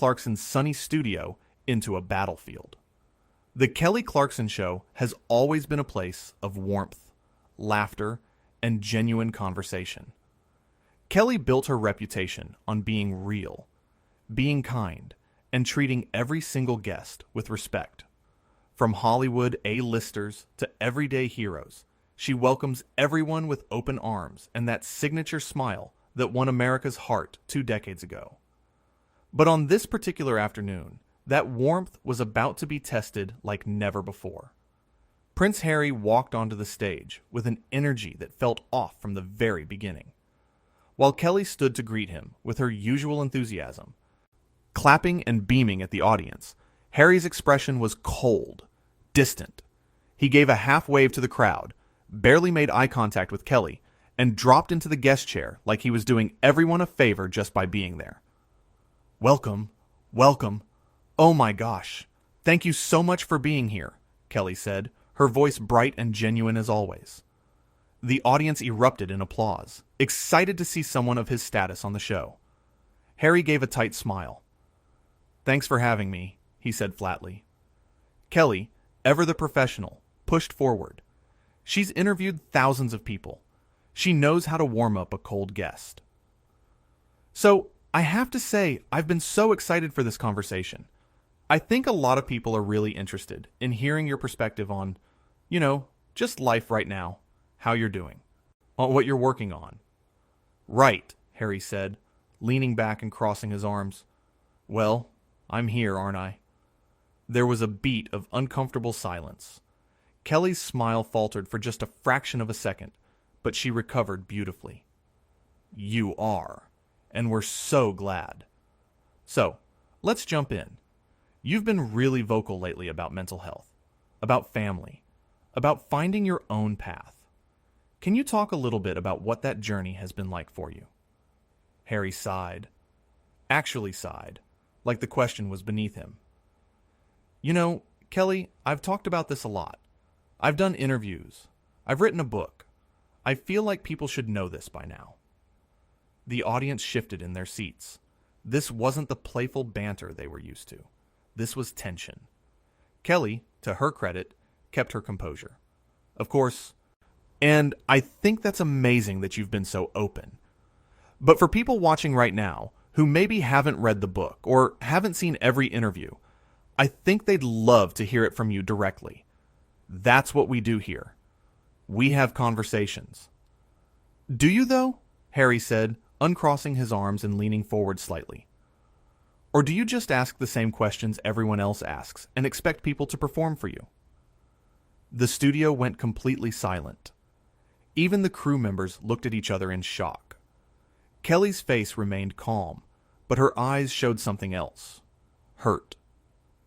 Clarkson's sunny studio into a battlefield. The Kelly Clarkson Show has always been a place of warmth, laughter, and genuine conversation. Kelly built her reputation on being real, being kind, and treating every single guest with respect. From Hollywood A-listers to everyday heroes, she welcomes everyone with open arms and that signature smile that won America's heart 2 decades ago. But on this particular afternoon, that warmth was about to be tested like never before. Prince Harry walked onto the stage with an energy that felt off from the very beginning. While Kelly stood to greet him with her usual enthusiasm, clapping and beaming at the audience, Harry's expression was cold, distant. He gave a half wave to the crowd, barely made eye contact with Kelly, and dropped into the guest chair like he was doing everyone a favor just by being there. "Welcome, welcome. Oh my gosh. Thank you so much for being here," Kelly said, her voice bright and genuine as always. The audience erupted in applause, excited to see someone of his status on the show. Harry gave a tight smile. "Thanks for having me," he said flatly. Kelly, ever the professional, pushed forward. She's interviewed thousands of people. She knows how to warm up a cold guest. "So, I have to say, I've been so excited for this conversation. I think a lot of people are really interested in hearing your perspective on, just life right now, how you're doing, on what you're working on." "Right," Harry said, leaning back and crossing his arms. "Well, I'm here, aren't I?" There was a beat of uncomfortable silence. Kelly's smile faltered for just a fraction of a second, but she recovered beautifully. "You are, and we're so glad. So, let's jump in. You've been really vocal lately about mental health, about family, about finding your own path. Can you talk a little bit about what that journey has been like for you?" Harry sighed. Actually sighed, like the question was beneath him. Kelly, I've talked about this a lot. I've done interviews. I've written a book. I feel like people should know this by now." The audience shifted in their seats. This wasn't the playful banter they were used to. This was tension. Kelly, to her credit, kept her composure. "Of course, and I think that's amazing that you've been so open. But for people watching right now who maybe haven't read the book or haven't seen every interview, I think they'd love to hear it from you directly. That's what we do here. We have conversations." "Do you, though?" Harry said, uncrossing his arms and leaning forward slightly. "Or do you just ask the same questions everyone else asks and expect people to perform for you?" The studio went completely silent. Even the crew members looked at each other in shock. Kelly's face remained calm, but her eyes showed something else. Hurt.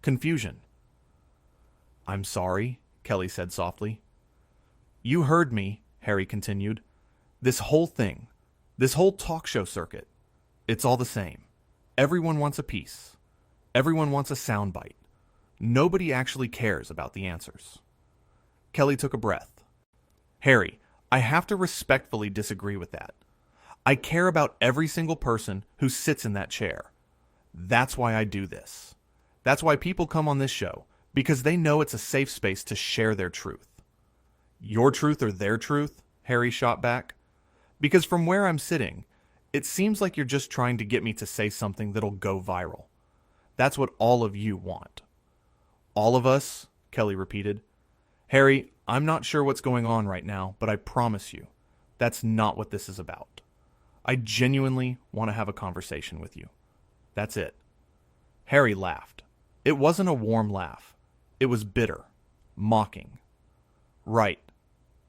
Confusion. "I'm sorry," Kelly said softly. "You heard me," Harry continued. "This whole thing, this whole talk show circuit, it's all the same. Everyone wants a piece. Everyone wants a soundbite. Nobody actually cares about the answers." Kelly took a breath. "Harry, I have to respectfully disagree with that. I care about every single person who sits in that chair. That's why I do this. That's why people come on this show, because they know it's a safe space to share their truth." "Your truth or their truth?" Harry shot back. "Because from where I'm sitting, it seems like you're just trying to get me to say something that'll go viral. That's what all of you want." "All of us?" Kelly repeated. "Harry, I'm not sure what's going on right now, but I promise you, that's not what this is about. I genuinely want to have a conversation with you. That's it." Harry laughed. It wasn't a warm laugh. It was bitter, mocking. "Right.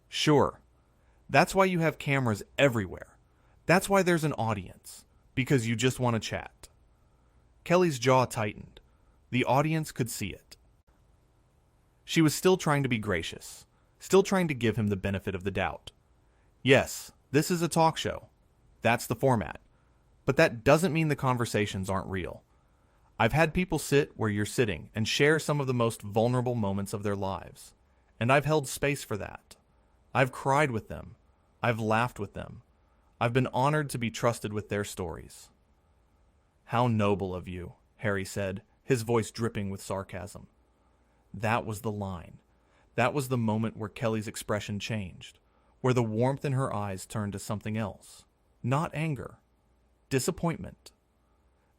Sure. That's why you have cameras everywhere. That's why there's an audience. Because you just want to chat." Kelly's jaw tightened. The audience could see it. She was still trying to be gracious, still trying to give him the benefit of the doubt. "Yes, this is a talk show. That's the format. But that doesn't mean the conversations aren't real. I've had people sit where you're sitting and share some of the most vulnerable moments of their lives. And I've held space for that. I've cried with them. I've laughed with them. I've been honored to be trusted with their stories." "How noble of you," Harry said, his voice dripping with sarcasm. That was the line. That was the moment where Kelly's expression changed, where the warmth in her eyes turned to something else. Not anger. Disappointment.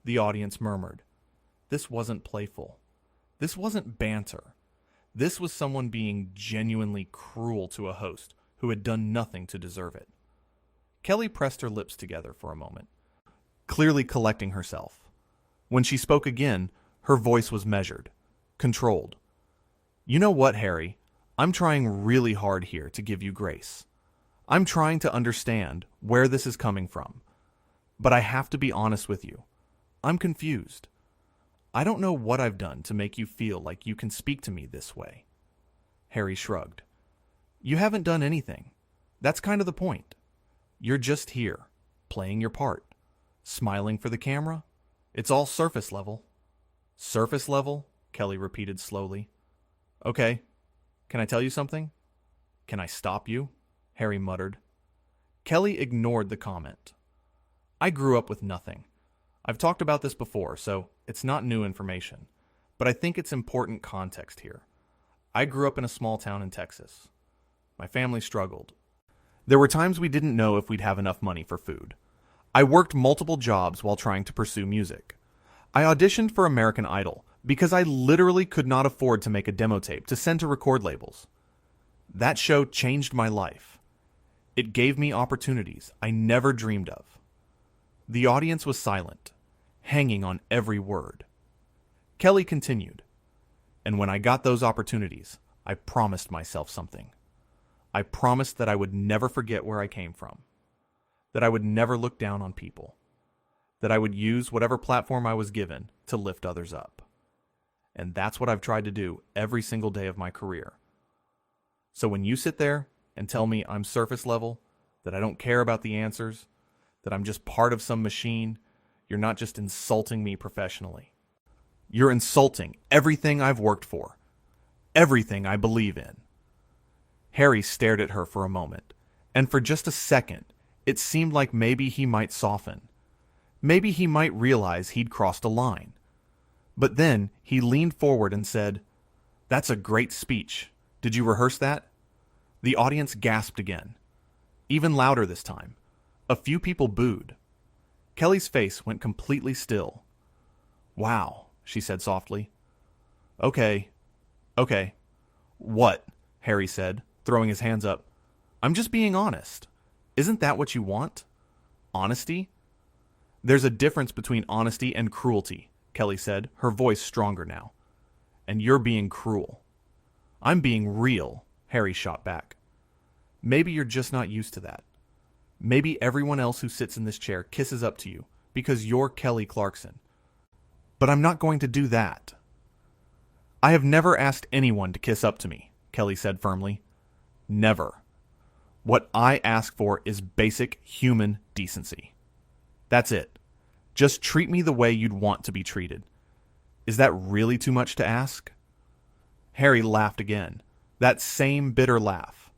The audience murmured. This wasn't playful. This wasn't banter. This was someone being genuinely cruel to a host who had done nothing to deserve it. Kelly pressed her lips together for a moment, clearly collecting herself. When she spoke again, her voice was measured, controlled. You know what, Harry? I'm trying really hard here to give you grace. I'm trying to understand where this is coming from. But I have to be honest with you. I'm confused. I don't know what I've done to make you feel like you can speak to me this way. Harry shrugged. You haven't done anything. That's kind of the point. You're just here, playing your part, smiling for the camera. It's all surface level. Surface level? Kelly repeated slowly. Okay. Can I tell you something? Can I stop you? Harry muttered. Kelly ignored the comment. I grew up with nothing. I've talked about this before, so it's not new information, but I think it's important context here. I grew up in a small town in Texas. My family struggled. There were times we didn't know if we'd have enough money for food. I worked multiple jobs while trying to pursue music. I auditioned for American Idol because I literally could not afford to make a demo tape to send to record labels. That show changed my life. It gave me opportunities I never dreamed of. The audience was silent, hanging on every word. Kelly continued, and when I got those opportunities, I promised myself something. I promised that I would never forget where I came from, that I would never look down on people, that I would use whatever platform I was given to lift others up. And that's what I've tried to do every single day of my career. So when you sit there and tell me I'm surface level, that I don't care about the answers, that I'm just part of some machine, you're not just insulting me professionally. You're insulting everything I've worked for, everything I believe in. Harry stared at her for a moment, and for just a second, it seemed like maybe he might soften. Maybe he might realize he'd crossed a line. But then he leaned forward and said, "That's a great speech. Did you rehearse that?" The audience gasped again, even louder this time. A few people booed. Kelly's face went completely still. "Wow," she said softly. Okay. What?" Harry said, throwing his hands up. "I'm just being honest. Isn't that what you want? Honesty?" "There's a difference between honesty and cruelty," Kelly said, her voice stronger now. "And you're being cruel." "I'm being real," Harry shot back. "Maybe you're just not used to that. Maybe everyone else who sits in this chair kisses up to you because you're Kelly Clarkson. But I'm not going to do that." "I have never asked anyone to kiss up to me," Kelly said firmly. "Never. What I ask for is basic human decency. That's it. Just treat me the way you'd want to be treated. Is that really too much to ask?" Harry laughed again, that same bitter laugh.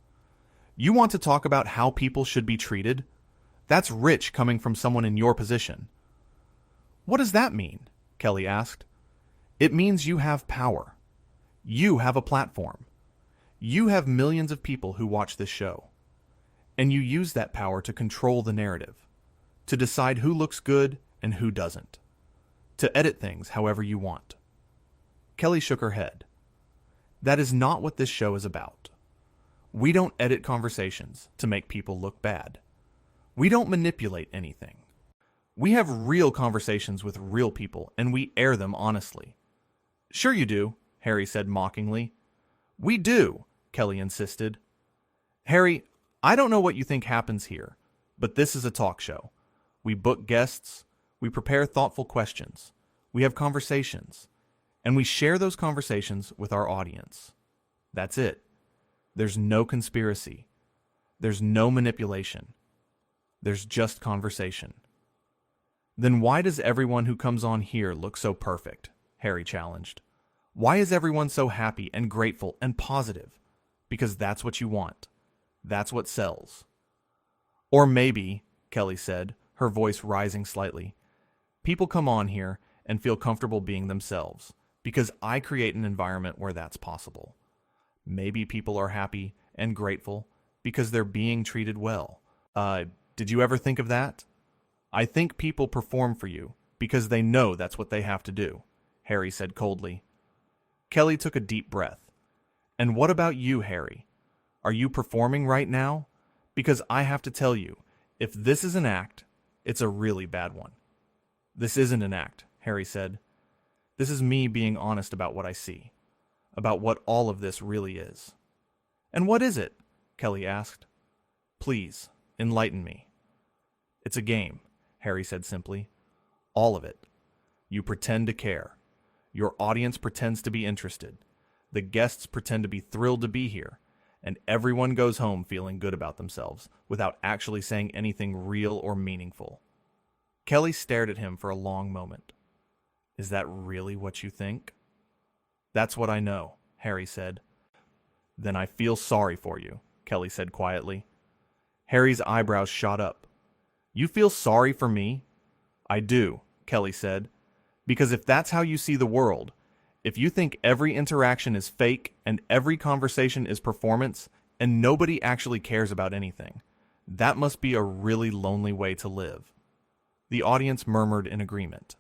"You want to talk about how people should be treated? That's rich coming from someone in your position." "What does that mean?" Kelly asked. "It means you have power. You have a platform. You have millions of people who watch this show. And you use that power to control the narrative, to decide who looks good and who doesn't, to edit things however you want." Kelly shook her head. "That is not what this show is about. We don't edit conversations to make people look bad. We don't manipulate anything. We have real conversations with real people, and we air them honestly." "Sure you do," Harry said mockingly. "We do," Kelly insisted. "Harry, I don't know what you think happens here, but this is a talk show. We book guests, we prepare thoughtful questions, we have conversations, and we share those conversations with our audience. That's it. There's no conspiracy. There's no manipulation. There's just conversation." "Then why does everyone who comes on here look so perfect?" Harry challenged. "Why is everyone so happy and grateful and positive? Because that's what you want. That's what sells." "Or maybe," Kelly said, her voice rising slightly, "people come on here and feel comfortable being themselves, because I create an environment where that's possible. Maybe people are happy and grateful because they're being treated well. Did you ever think of that? I think people perform for you because they know that's what they have to do, Harry said coldly. Kelly took a deep breath. And what about you, Harry? Are you performing right now? Because I have to tell you, if this is an act, it's a really bad one. This isn't an act, Harry said. This is me being honest about what I see, about what all of this really is. And what is it? Kelly asked. Please, enlighten me. It's a game, Harry said simply. All of it. You pretend to care. Your audience pretends to be interested. The guests pretend to be thrilled to be here. And everyone goes home feeling good about themselves, without actually saying anything real or meaningful. Kelly stared at him for a long moment. Is that really what you think? That's what I know, Harry said. Then I feel sorry for you, Kelly said quietly. Harry's eyebrows shot up. You feel sorry for me? I do, Kelly said. Because if that's how you see the world, if you think every interaction is fake and every conversation is performance and nobody actually cares about anything, that must be a really lonely way to live. The audience murmured in agreement.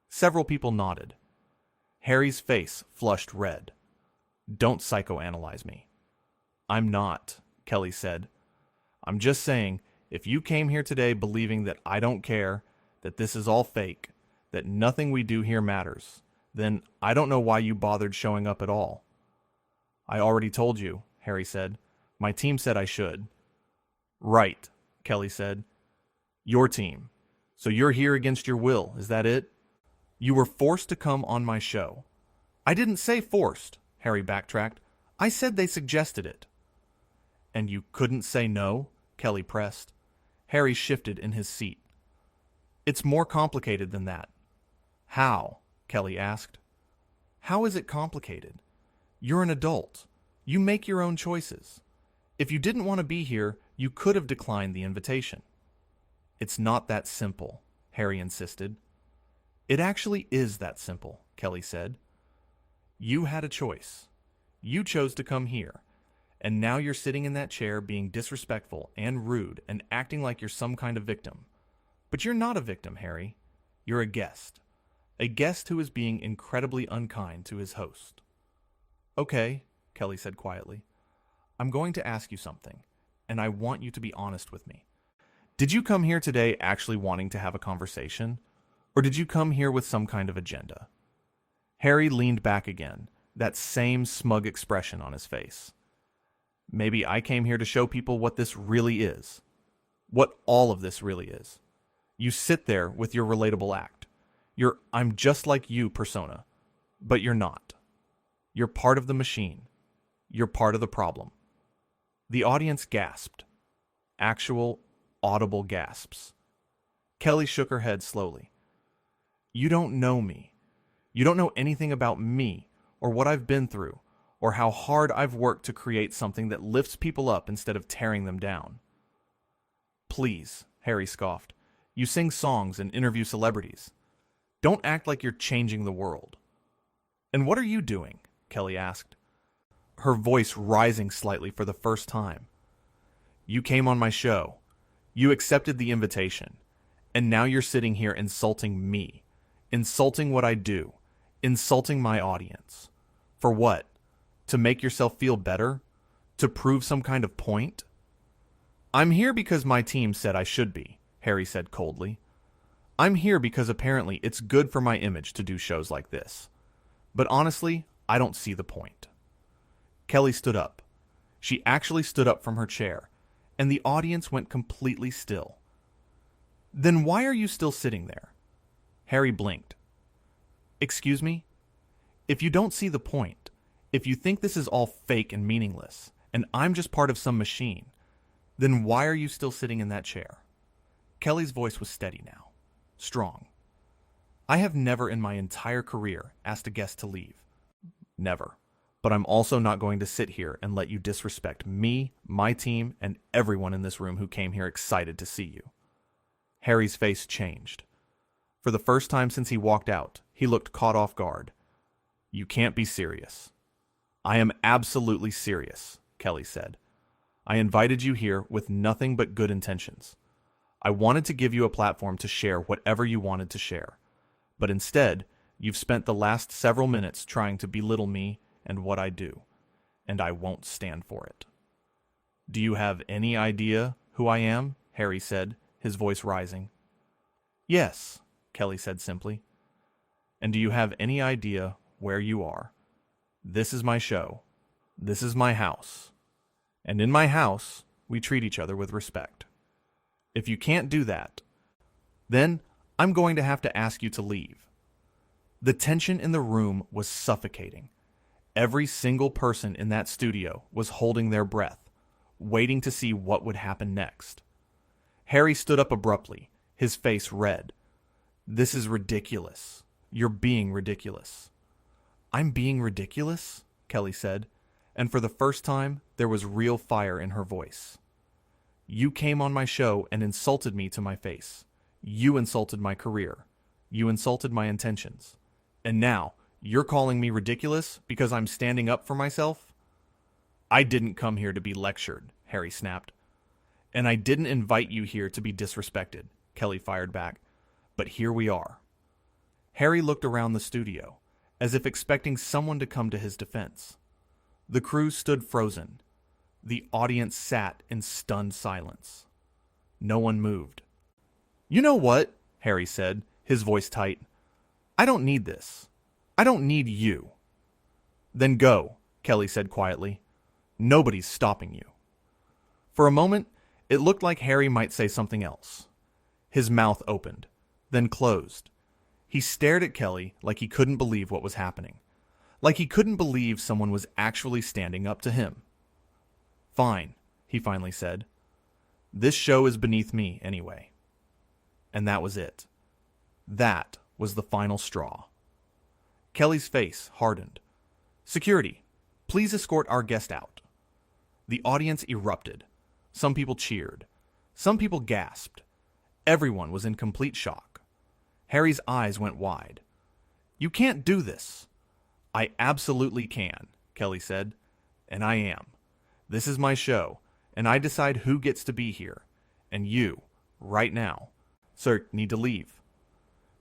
Several people nodded. Harry's face flushed red. Don't psychoanalyze me. I'm not, Kelly said. I'm just saying, if you came here today believing that I don't care, that this is all fake, that nothing we do here matters, then I don't know why you bothered showing up at all. I already told you, Harry said. My team said I should. Right, Kelly said. Your team. So you're here against your will, is that it? You were forced to come on my show. I didn't say forced, Harry backtracked. I said they suggested it. And you couldn't say no? Kelly pressed. Harry shifted in his seat. It's more complicated than that. How? Kelly asked. How is it complicated? You're an adult. You make your own choices. If you didn't want to be here, you could have declined the invitation. It's not that simple, Harry insisted. It actually is that simple, Kelly said. You had a choice. You chose to come here, and now you're sitting in that chair being disrespectful and rude and acting like you're some kind of victim. But you're not a victim, Harry. You're a guest. A guest who is being incredibly unkind to his host. Okay, Kelly said quietly. I'm going to ask you something, and I want you to be honest with me. Did you come here today actually wanting to have a conversation, or did you come here with some kind of agenda? Harry leaned back again, that same smug expression on his face. Maybe I came here to show people what this really is. What all of this really is. You sit there with your relatable act. Your I'm just like you persona. But you're not. You're part of the machine. You're part of the problem. The audience gasped. Actual, audible gasps. Kelly shook her head slowly. You don't know me. You don't know anything about me, or what I've been through, or how hard I've worked to create something that lifts people up instead of tearing them down. Please, Harry scoffed. You sing songs and interview celebrities. Don't act like you're changing the world. And what are you doing? Kelly asked, her voice rising slightly for the first time. You came on my show. You accepted the invitation. And now you're sitting here insulting me. Insulting what I do. Insulting my audience. For what? To make yourself feel better? To prove some kind of point? I'm here because my team said I should be, Harry said coldly. I'm here because apparently it's good for my image to do shows like this. But honestly, I don't see the point. Kelly stood up. She actually stood up from her chair, and the audience went completely still. Then why are you still sitting there? Harry blinked. Excuse me? If you don't see the point, if you think this is all fake and meaningless, and I'm just part of some machine, then why are you still sitting in that chair? Kelly's voice was steady now, strong. I have never in my entire career asked a guest to leave. Never. But I'm also not going to sit here and let you disrespect me, my team, and everyone in this room who came here excited to see you. Harry's face changed. For the first time since he walked out, he looked caught off guard. "You can't be serious." "I am absolutely serious," Kelly said. "I invited you here with nothing but good intentions. I wanted to give you a platform to share whatever you wanted to share. But instead, you've spent the last several minutes trying to belittle me and what I do, and I won't stand for it." "Do you have any idea who I am?" Harry said, his voice rising. "Yes," Kelly said simply. "And do you have any idea where you are? This is my show. This is my house. And in my house, we treat each other with respect. If you can't do that, then I'm going to have to ask you to leave." The tension in the room was suffocating. Every single person in that studio was holding their breath, waiting to see what would happen next. Harry stood up abruptly, his face red. "This is ridiculous. You're being ridiculous." "I'm being ridiculous?" Kelly said, and for the first time, there was real fire in her voice. "You came on my show and insulted me to my face. You insulted my career. You insulted my intentions. And now, you're calling me ridiculous because I'm standing up for myself?" "I didn't come here to be lectured," Harry snapped. "And I didn't invite you here to be disrespected," Kelly fired back. "But here we are." Harry looked around the studio, as if expecting someone to come to his defense. The crew stood frozen. The audience sat in stunned silence. No one moved. "You know what?" Harry said, his voice tight. "I don't need this. I don't need you." "Then go," Kelly said quietly. "Nobody's stopping you." For a moment, it looked like Harry might say something else. His mouth opened, then closed. He stared at Kelly like he couldn't believe what was happening. Like he couldn't believe someone was actually standing up to him. "Fine," he finally said. "This show is beneath me anyway." And that was it. That was the final straw. Kelly's face hardened. "Security, please escort our guest out." The audience erupted. Some people cheered. Some people gasped. Everyone was in complete shock. Harry's eyes went wide. "You can't do this." "I absolutely can," Kelly said. "And I am. This is my show, and I decide who gets to be here. And you, right now, sir, need to leave."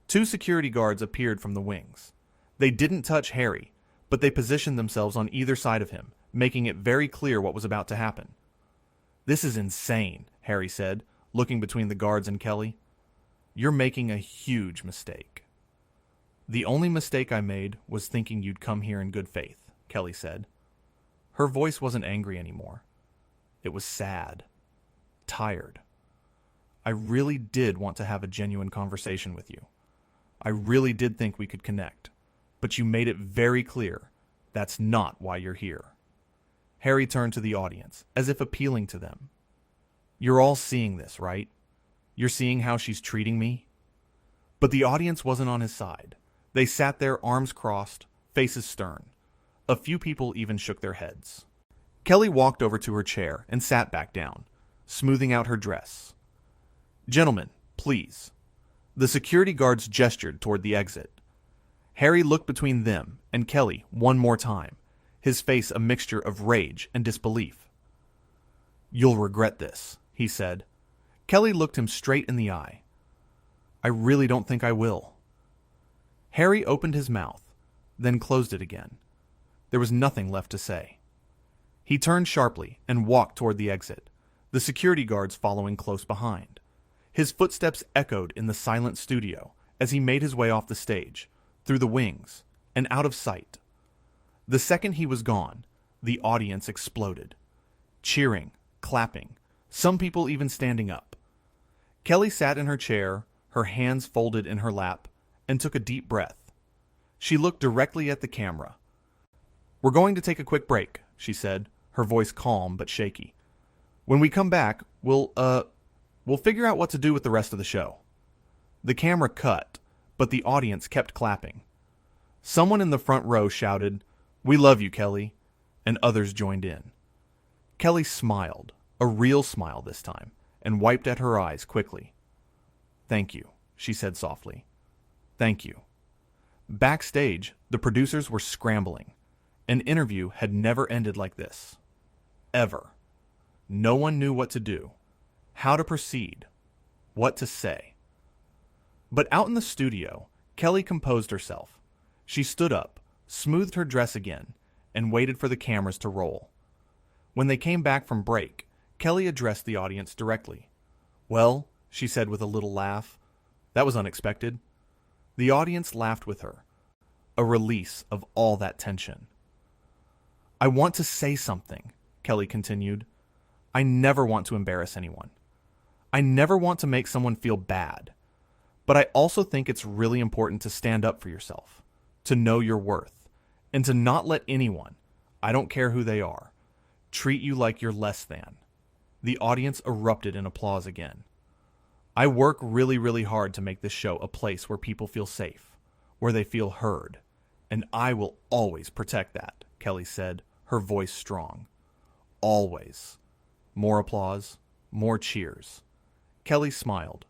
2 security guards appeared from the wings. They didn't touch Harry, but they positioned themselves on either side of him, making it very clear what was about to happen. "This is insane," Harry said, looking between the guards and Kelly. "You're making a huge mistake." "The only mistake I made was thinking you'd come here in good faith," Kelly said. Her voice wasn't angry anymore. It was sad. Tired. "I really did want to have a genuine conversation with you. I really did think we could connect. But you made it very clear that's not why you're here." Harry turned to the audience, as if appealing to them. "You're all seeing this, right? You're seeing how she's treating me?" But the audience wasn't on his side. They sat there, arms crossed, faces stern. A few people even shook their heads. Kelly walked over to her chair and sat back down, smoothing out her dress. "Gentlemen, please." The security guards gestured toward the exit. Harry looked between them and Kelly one more time, his face a mixture of rage and disbelief. "You'll regret this," he said. Kelly looked him straight in the eye. "I really don't think I will." Harry opened his mouth, then closed it again. There was nothing left to say. He turned sharply and walked toward the exit, the security guards following close behind. His footsteps echoed in the silent studio as he made his way off the stage, through the wings, and out of sight. The second he was gone, the audience exploded. Cheering, clapping, some people even standing up. Kelly sat in her chair, her hands folded in her lap, and took a deep breath. She looked directly at the camera. "We're going to take a quick break," she said, her voice calm but shaky. "When we come back, we'll figure out what to do with the rest of the show." The camera cut, but the audience kept clapping. Someone in the front row shouted, "We love you, Kelly," and others joined in. Kelly smiled, a real smile this time, and wiped at her eyes quickly. "Thank you," she said softly. Thank you. Backstage, the producers were scrambling. An interview had never ended like this. Ever. No one knew what to do, how to proceed, what to say. But out in the studio, Kelly composed herself. She stood up, smoothed her dress again, and waited for the cameras to roll. When they came back from break, Kelly addressed the audience directly. "Well," she said with a little laugh, "that was unexpected." The audience laughed with her, a release of all that tension. "I want to say something," Kelly continued. "I never want to embarrass anyone. I never want to make someone feel bad. But I also think it's really important to stand up for yourself, to know your worth, and to not let anyone, I don't care who they are, treat you like you're less than." The audience erupted in applause again. "I work really, really hard to make this show a place where people feel safe, where they feel heard, and I will always protect that," Kelly said, her voice strong. "Always." More applause, more cheers. Kelly smiled.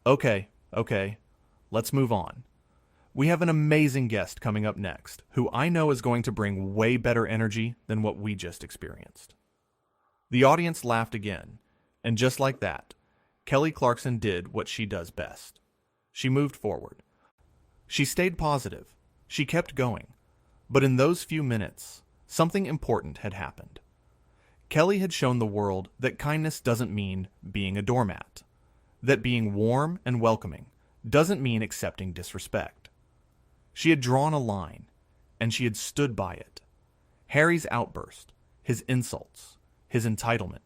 Okay, let's move on. We have an amazing guest coming up next, who I know is going to bring way better energy than what we just experienced." The audience laughed again, and just like that, Kelly Clarkson did what she does best. She moved forward. She stayed positive. She kept going. But in those few minutes, something important had happened. Kelly had shown the world that kindness doesn't mean being a doormat, that being warm and welcoming doesn't mean accepting disrespect. She had drawn a line, and she had stood by it. Harry's outburst, his insults, his entitlement,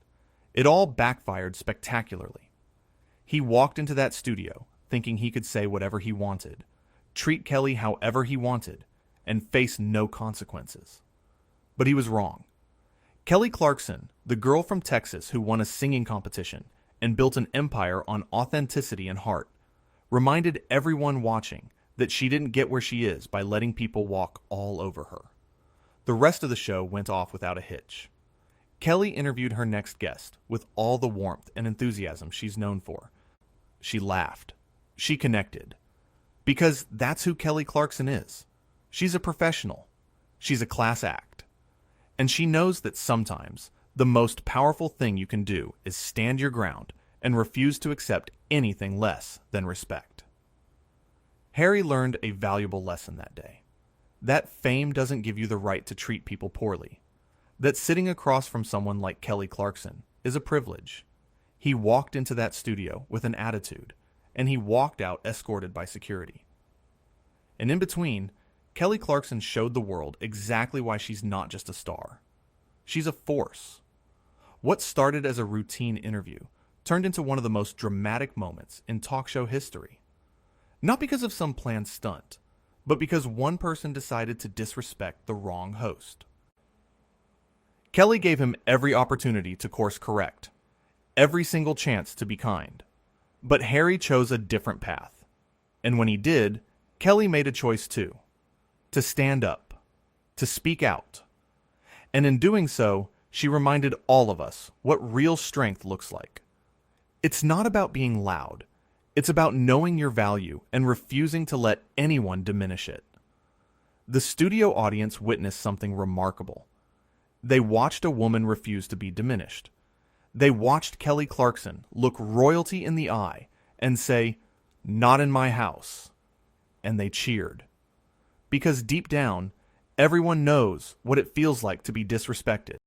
it all backfired spectacularly. He walked into that studio thinking he could say whatever he wanted, treat Kelly however he wanted, and face no consequences. But he was wrong. Kelly Clarkson, the girl from Texas who won a singing competition and built an empire on authenticity and heart, reminded everyone watching that she didn't get where she is by letting people walk all over her. The rest of the show went off without a hitch. Kelly interviewed her next guest with all the warmth and enthusiasm she's known for. She laughed. She connected. Because that's who Kelly Clarkson is. She's a professional. She's a class act. And she knows that sometimes the most powerful thing you can do is stand your ground and refuse to accept anything less than respect. Harry learned a valuable lesson that day. That fame doesn't give you the right to treat people poorly. That sitting across from someone like Kelly Clarkson is a privilege. He walked into that studio with an attitude, and he walked out escorted by security. And in between, Kelly Clarkson showed the world exactly why she's not just a star. She's a force. What started as a routine interview turned into one of the most dramatic moments in talk show history. Not because of some planned stunt, but because one person decided to disrespect the wrong host. Kelly gave him every opportunity to course correct, every single chance to be kind. But Harry chose a different path. And when he did, Kelly made a choice too. To stand up. To speak out. And in doing so, she reminded all of us what real strength looks like. It's not about being loud. It's about knowing your value and refusing to let anyone diminish it. The studio audience witnessed something remarkable. They watched a woman refuse to be diminished. They watched Kelly Clarkson look royalty in the eye and say, "Not in my house." And they cheered. Because deep down, everyone knows what it feels like to be disrespected.